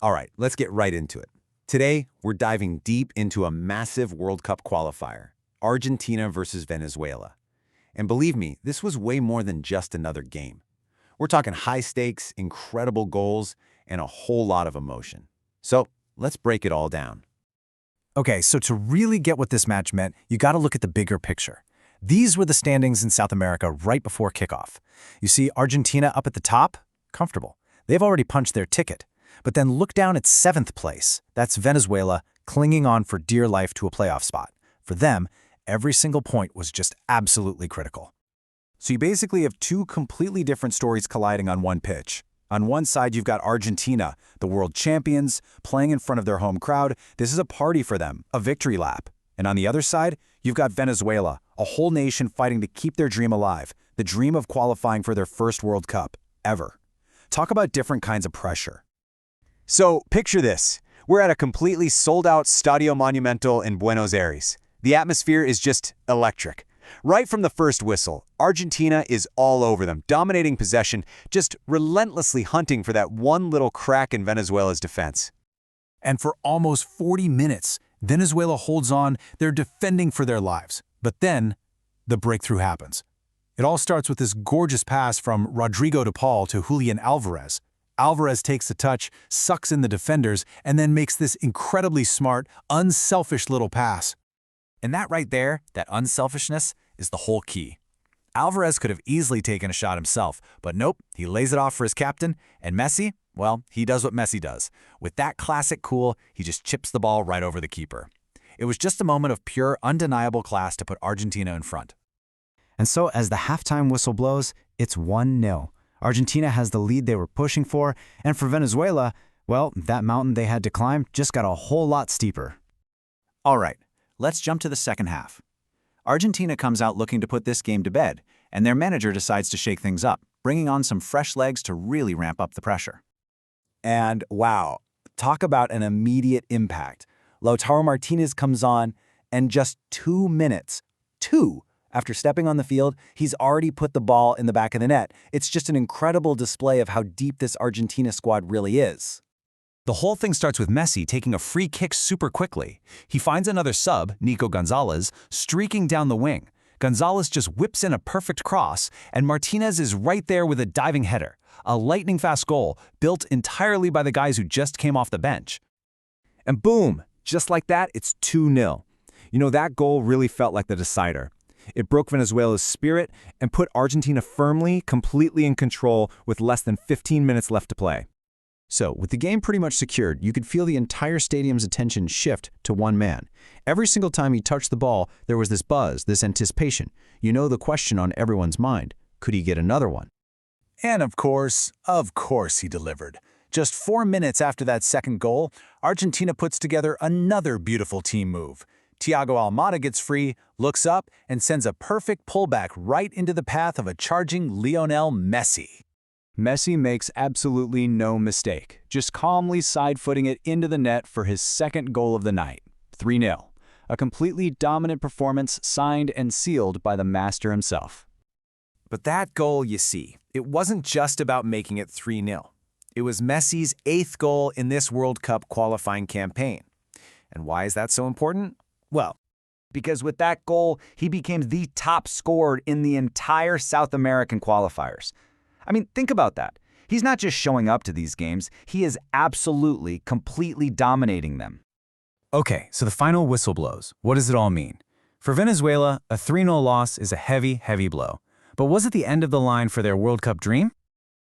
All right, let's get right into it. Today, we're diving deep into a massive World Cup qualifier, Argentina versus Venezuela. And believe me, this was way more than just another game. We're talking high stakes, incredible goals, and a whole lot of emotion. So let's break it all down. Okay, so to really get what this match meant, you got to look at the bigger picture. These were the standings in South America right before kickoff. You see Argentina up at the top? Comfortable. They've already punched their ticket. But then look down at 7th place. That's Venezuela, clinging on for dear life to a playoff spot. For them, every single point was just absolutely critical. So you basically have two completely different stories colliding on one pitch. On one side, you've got Argentina, the world champions, playing in front of their home crowd. This is a party for them, a victory lap. And on the other side, you've got Venezuela, a whole nation fighting to keep their dream alive, the dream of qualifying for their first World Cup, ever. Talk about different kinds of pressure. So picture this. We're at a completely sold-out Stadio Monumental in Buenos Aires. The atmosphere is just electric. Right from the first whistle, Argentina is all over them, dominating possession, just relentlessly hunting for that one little crack in Venezuela's defense. And for almost 40 minutes, Venezuela holds on. They're defending for their lives. But then, the breakthrough happens. It all starts with this gorgeous pass from Rodrigo de Paul to Julián Álvarez. Álvarez takes the touch, sucks in the defenders, and then makes this incredibly smart, unselfish little pass. And that right there, that unselfishness, is the whole key. Álvarez could have easily taken a shot himself, but nope, he lays it off for his captain, and Messi, well, he does what Messi does. With that classic cool, he just chips the ball right over the keeper. It was just a moment of pure, undeniable class to put Argentina in front. And so as the halftime whistle blows, it's 1-0. Argentina has the lead they were pushing for, and for Venezuela, well, that mountain they had to climb just got a whole lot steeper. All right, let's jump to the second half. Argentina comes out looking to put this game to bed, and their manager decides to shake things up, bringing on some fresh legs to really ramp up the pressure. And wow, talk about an immediate impact. Lautaro Martínez comes on, and just 2 minutes, after stepping on the field, he's already put the ball in the back of the net. It's just an incredible display of how deep this Argentina squad really is. The whole thing starts with Messi taking a free kick super quickly. He finds another sub, Nico Gonzalez, streaking down the wing. Gonzalez just whips in a perfect cross, and Martinez is right there with a diving header. A lightning-fast goal, built entirely by the guys who just came off the bench. And boom, just like that, it's 2-0. You know, that goal really felt like the decider. It broke Venezuela's spirit and put Argentina firmly, completely in control with less than 15 minutes left to play. So, with the game pretty much secured, you could feel the entire stadium's attention shift to one man. Every single time he touched the ball, there was this buzz, this anticipation. You know the question on everyone's mind. Could he get another one? And of course he delivered. Just 4 minutes after that second goal, Argentina puts together another beautiful team move. Thiago Almada gets free, looks up, and sends a perfect pullback right into the path of a charging Lionel Messi. Messi makes absolutely no mistake, just calmly side-footing it into the net for his second goal of the night, 3-0. A completely dominant performance signed and sealed by the master himself. But that goal, you see, it wasn't just about making it 3-0. It was Messi's 8th goal in this World Cup qualifying campaign. And why is that so important? Well, because with that goal, he became the top scorer in the entire South American qualifiers. I mean, think about that. He's not just showing up to these games, he is absolutely, completely dominating them. Okay, so the final whistle blows. What does it all mean? For Venezuela, a 3-0 loss is a heavy, heavy blow. But was it the end of the line for their World Cup dream?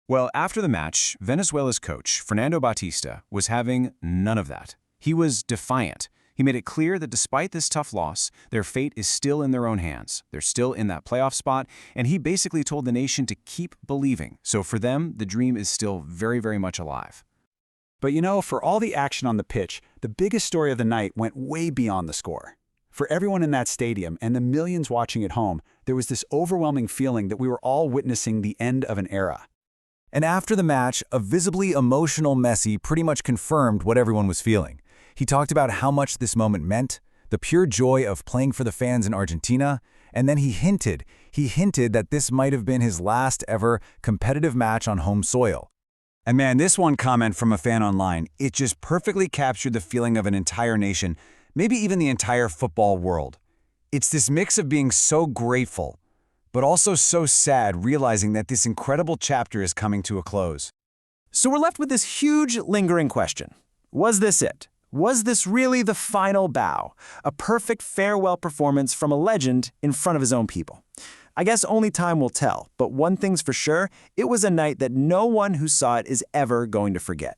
Well, after the match, Venezuela's coach, Fernando Batista, was having none of that. He was defiant. He made it clear that despite this tough loss, their fate is still in their own hands. They're still in that playoff spot, and he basically told the nation to keep believing. So for them, the dream is still very, very much alive. But you know, for all the action on the pitch, the biggest story of the night went way beyond the score. For everyone in that stadium and the millions watching at home, there was this overwhelming feeling that we were all witnessing the end of an era. And after the match, a visibly emotional Messi pretty much confirmed what everyone was feeling. He talked about how much this moment meant, the pure joy of playing for the fans in Argentina, and then he hinted that this might have been his last ever competitive match on home soil. And man, this one comment from a fan online, it just perfectly captured the feeling of an entire nation, maybe even the entire football world. It's this mix of being so grateful, but also so sad realizing that this incredible chapter is coming to a close. So we're left with this huge, lingering question. Was this it? Was this really the final bow? A perfect farewell performance from a legend in front of his own people? I guess only time will tell, but one thing's for sure, it was a night that no one who saw it is ever going to forget.